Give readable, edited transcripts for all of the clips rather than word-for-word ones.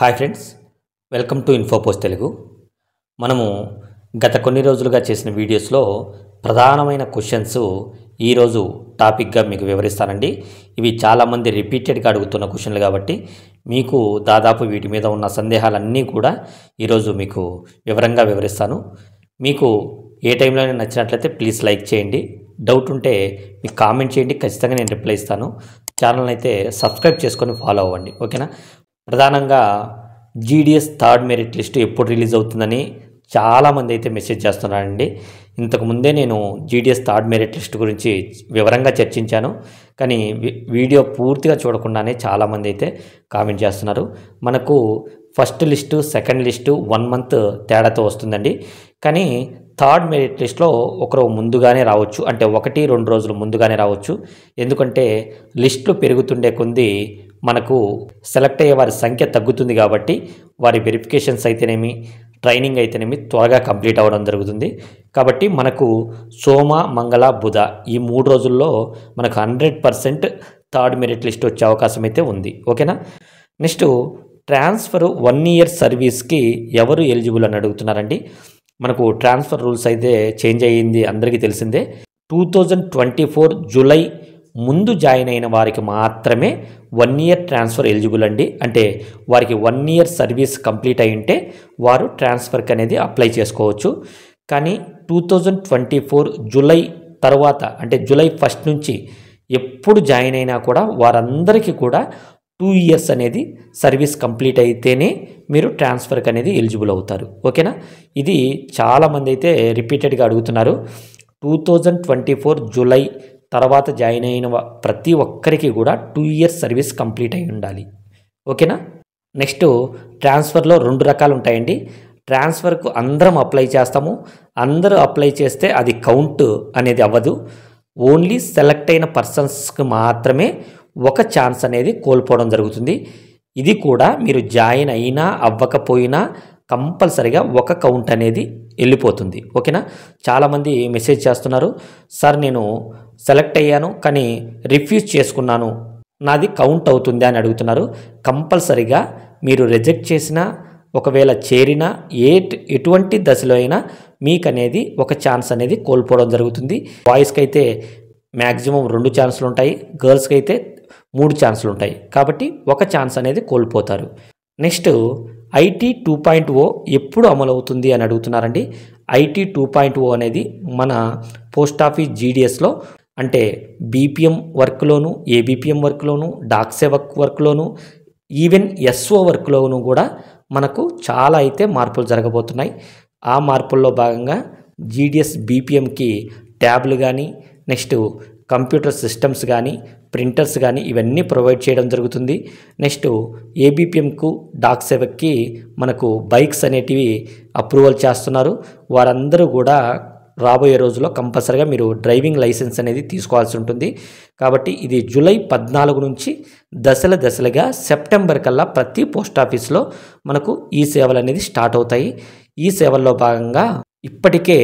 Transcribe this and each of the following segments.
Hi friends, welcome to infopost Telugu. మనము గత కొన్ని రోజులుగా చేసిన వీడియోస్లో ప్రధానమైన క్వశ్చన్స్ ఈరోజు టాపిక్గా మీకు వివరిస్తానండి. ఇవి చాలామంది రిపీటెడ్గా అడుగుతున్న క్వశ్చన్లు కాబట్టి మీకు దాదాపు వీటి మీద ఉన్న సందేహాలన్నీ కూడా ఈరోజు మీకు వివరంగా వివరిస్తాను. మీకు ఏ టైంలోనే నచ్చినట్లయితే ప్లీజ్ లైక్ చేయండి. డౌట్ ఉంటే మీకు కామెంట్ చేయండి, ఖచ్చితంగా నేను రిప్లై ఇస్తాను. ఛానల్ అయితే సబ్స్క్రైబ్ చేసుకొని ఫాలో అవ్వండి, ఓకేనా. ప్రధానంగా జీడిఎస్ థర్డ్ మెరిట్ లిస్టు ఎప్పుడు రిలీజ్ అవుతుందని చాలామంది అయితే మెసేజ్ చేస్తున్నారండి. ఇంతకుముందే నేను జీడిఎస్ థర్డ్ మెరిట్ లిస్ట్ గురించి వివరంగా చర్చించాను, కానీ వీడియో పూర్తిగా చూడకుండానే చాలామంది అయితే కామెంట్ చేస్తున్నారు. మనకు first list second list 1 month తేడాతో వస్తుందండి. కానీ థర్డ్ మెరిట్ లిస్ట్లో ఒకరు ముందుగానే రావచ్చు, అంటే 1-2 రోజులు ముందుగానే రావచ్చు. ఎందుకంటే లిస్టులు పెరుగుతుండే కొద్దీ మనకు సెలెక్ట్ అయ్యే వారి సంఖ్య తగ్గుతుంది కాబట్టి వారి వెరిఫికేషన్స్ అయితేనేమి ట్రైనింగ్ అయితేనేమి త్వరగా కంప్లీట్ అవ్వడం జరుగుతుంది. కాబట్టి మనకు సోమ మంగళ బుధ ఈ 3 రోజుల్లో మనకు 100% థర్డ్ మెరిట్ లిస్ట్ వచ్చే అవకాశం అయితే ఉంది, ఓకేనా. నెక్స్ట్ ట్రాన్స్ఫర్ 1 ఇయర్ సర్వీస్కి ఎవరు ఎలిజిబుల్ అని అడుగుతున్నారండి. మనకు ట్రాన్స్ఫర్ రూల్స్ అయితే చేంజ్ అయ్యింది, అందరికీ తెలిసిందే. 2024 జూలై ముందు జాయిన్ అయిన వారికి మాత్రమే 1 ఇయర్ ట్రాన్స్ఫర్ ఎలిజిబుల్ అండి. అంటే వారికి 1 ఇయర్ సర్వీస్ కంప్లీట్ అయి ఉంటే వారు ట్రాన్స్ఫర్కి అనేది అప్లై చేసుకోవచ్చు. కానీ 2024 జూలై తర్వాత, అంటే జూలై 1 నుంచి ఎప్పుడు జాయిన్ అయినా కూడా వారందరికీ కూడా 2 ఇయర్స్ అనేది సర్వీస్ కంప్లీట్ అయితేనే మీరు ట్రాన్స్ఫర్కి అనేది ఎలిజిబుల్ అవుతారు, ఓకేనా. ఇది చాలామంది అయితే రిపీటెడ్గా అడుగుతున్నారు. 2024 జూలై తర్వాత జాయిన్ అయిన ప్రతి ఒక్కరికి కూడా 2 ఇయర్స్ సర్వీస్ కంప్లీట్ అయి ఉండాలి, ఓకేనా. నెక్స్ట్ ట్రాన్స్ఫర్లో 2 రకాలు ఉంటాయండి. ట్రాన్స్ఫర్కు అందరం అప్లై చేస్తాము, అందరూ అప్లై చేస్తే అది కౌంట్ అనేది అవ్వదు. ఓన్లీ సెలెక్ట్ అయిన పర్సన్స్కి మాత్రమే ఒక ఛాన్స్ అనేది కోల్పోవడం జరుగుతుంది. ఇది కూడా మీరు జాయిన్ అయినా అవ్వకపోయినా కంపల్సరిగా ఒక కౌంట్ అనేది వెళ్ళిపోతుంది, ఓకేనా. చాలామంది మెసేజ్ చేస్తున్నారు, సార్ నేను సెలెక్ట్ అయ్యాను కానీ రిఫ్యూజ్ చేసుకున్నాను, నాది కౌంట్ అవుతుంది అని అడుగుతున్నారు. కంపల్సరిగా మీరు రిజెక్ట్ చేసినా ఒకవేళ చేరినా ఎటువంటి దశలో అయినా మీకు అనేది ఒక ఛాన్స్ అనేది కోల్పోవడం జరుగుతుంది. బాయ్స్కి అయితే మ్యాక్సిమం 2 ఛాన్సులు ఉంటాయి, గర్ల్స్కి అయితే 3 ఛాన్సులు ఉంటాయి. కాబట్టి ఒక ఛాన్స్ అనేది కోల్పోతారు. నెక్స్ట్ ఐటీ 2.0 ఎప్పుడు అమలు అవుతుంది అని అడుగుతున్నారండి. ఐటీ 2.0 అనేది మన పోస్ట్ ఆఫీస్ జీడిఎస్లో, అంటే బీపీఎం వర్క్లోను, ఏబీపీఎం వర్క్లోను, డాక్ సేవక్ వర్క్లోను, ఈవెన్ ఎస్ఓ వర్క్లోను కూడా మనకు చాలా అయితే మార్పులు జరగబోతున్నాయి. ఆ మార్పుల్లో భాగంగా జీడిఎస్ బీపీఎంకి ట్యాబ్లు కానీ, నెక్స్ట్ కంప్యూటర్ సిస్టమ్స్ కానీ, ప్రింటర్స్ కానీ ఇవన్నీ ప్రొవైడ్ చేయడం జరుగుతుంది. నెక్స్ట్ ఏబీపీఎంకు డాక్ సేవక్కి మనకు బైక్స్ అనేటివి అప్రూవల్ చేస్తున్నారు. వారందరూ కూడా రాబోయే రోజుల్లో కంపల్సరీగా మీరు డ్రైవింగ్ లైసెన్స్ అనేది తీసుకోవాల్సి ఉంటుంది. కాబట్టి ఇది జూలై 14 నుంచి దశలుగా సెప్టెంబర్ కల్లా ప్రతి పోస్ట్ ఆఫీస్లో మనకు ఈ సేవలు అనేది స్టార్ట్ అవుతాయి. ఈ సేవల్లో భాగంగా ఇప్పటికే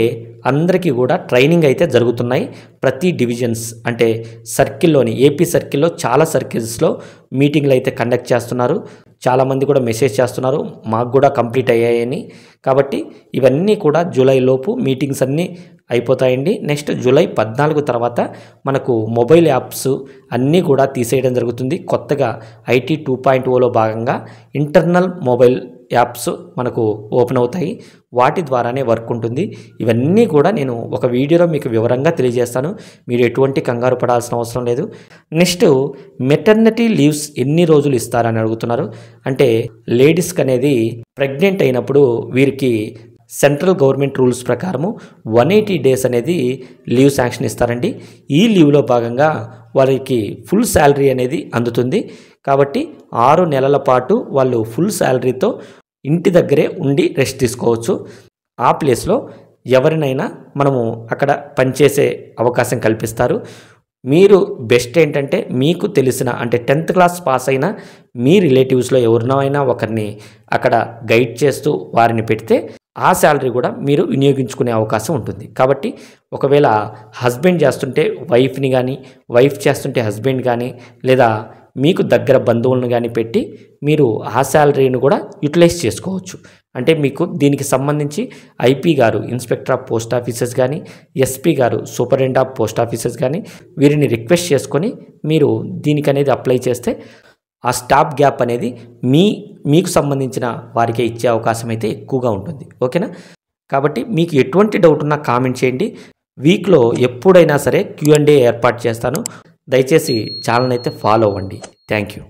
అందరికీ కూడా ట్రైనింగ్ అయితే జరుగుతున్నాయి. ప్రతి డివిజన్స్, అంటే సర్కిల్లోని ఏపీ సర్కిల్లో చాలా సర్కిల్స్లో మీటింగ్లు అయితే కండక్ట్ చేస్తున్నారు. చాలామంది కూడా మెసేజ్ చేస్తున్నారు, మాకు కూడా కంప్లీట్ అయ్యాయని. కాబట్టి ఇవన్నీ కూడా జూలై లోపు మీటింగ్స్ అన్నీ అయిపోతాయండి. నెక్స్ట్ జూలై 14 తర్వాత మనకు మొబైల్ యాప్స్ అన్నీ కూడా తీసేయడం జరుగుతుంది. కొత్తగా ఐటీ 2.0లో భాగంగా ఇంటర్నల్ మొబైల్ యాప్స్ మనకు ఓపెన్ అవుతాయి, వాటి ద్వారానే వర్క్ ఉంటుంది. ఇవన్నీ కూడా నేను ఒక వీడియోలో మీకు వివరంగా తెలియజేస్తాను, మీరు ఎటువంటి కంగారు పడాల్సిన అవసరం లేదు. నెక్స్ట్ మెటర్నిటీ లీవ్స్ ఎన్ని రోజులు ఇస్తారని అడుగుతున్నారు. అంటే లేడీస్కి అనేది ప్రెగ్నెంట్ అయినప్పుడు వీరికి సెంట్రల్ గవర్నమెంట్ రూల్స్ ప్రకారము 180 డేస్ అనేది లీవ్ శాంక్షన్ ఇస్తారండి. ఈ లీవ్లో భాగంగా వారికి ఫుల్ శాలరీ అనేది అందుతుంది. కాబట్టి 6 నెలల పాటు వాళ్ళు ఫుల్ శాలరీతో ఇంటి దగ్గరే ఉండి రెస్ట్ తీసుకోవచ్చు. ఆ ప్లేస్లో ఎవరినైనా మనము అక్కడ పనిచేసే అవకాశం కల్పిస్తారు. మీరు బెస్ట్ ఏంటంటే మీకు తెలిసిన, అంటే 10th క్లాస్ పాస్ అయిన మీ రిలేటివ్స్లో ఎవరినైనా ఒకరిని అక్కడ గైడ్ చేస్తూ వారిని పెడితే ఆ శాలరీ కూడా మీరు వినియోగించుకునే అవకాశం ఉంటుంది. కాబట్టి ఒకవేళ హస్బెండ్ చేస్తుంటే వైఫ్ని కానీ, వైఫ్ చేస్తుంటే హస్బెండ్ కానీ, లేదా మీకు దగ్గర బంధువులను కానీ పెట్టి మీరు ఆ శాలరీని కూడా యూటిలైజ్ చేసుకోవచ్చు. అంటే మీకు దీనికి సంబంధించి ఐపీ గారు ఇన్స్పెక్టర్ ఆఫ్ పోస్ట్ ఆఫీసెస్ కానీ, ఎస్పీ గారు సూపరింటెండెంట్ ఆఫ్ పోస్ట్ ఆఫీసెస్ కానీ వీరిని రిక్వెస్ట్ చేసుకొని మీరు దీనికి అనేది అప్లై చేస్తే ఆ స్టాప్ గ్యాప్ అనేది మీకు సంబంధించిన వారికే ఇచ్చే అవకాశం అయితే ఎక్కువగా ఉంటుంది. ఓకేనా? కాబట్టి మీకు ఎటువంటి డౌట్ ఉన్నా కామెంట్ చేయండి. వీక్లో ఎప్పుడైనా సరే Q&A ఏర్పాటు చేస్తాను. దయచేసి ఛానల్ అయితే ఫాలో అవ్వండి. Thank you.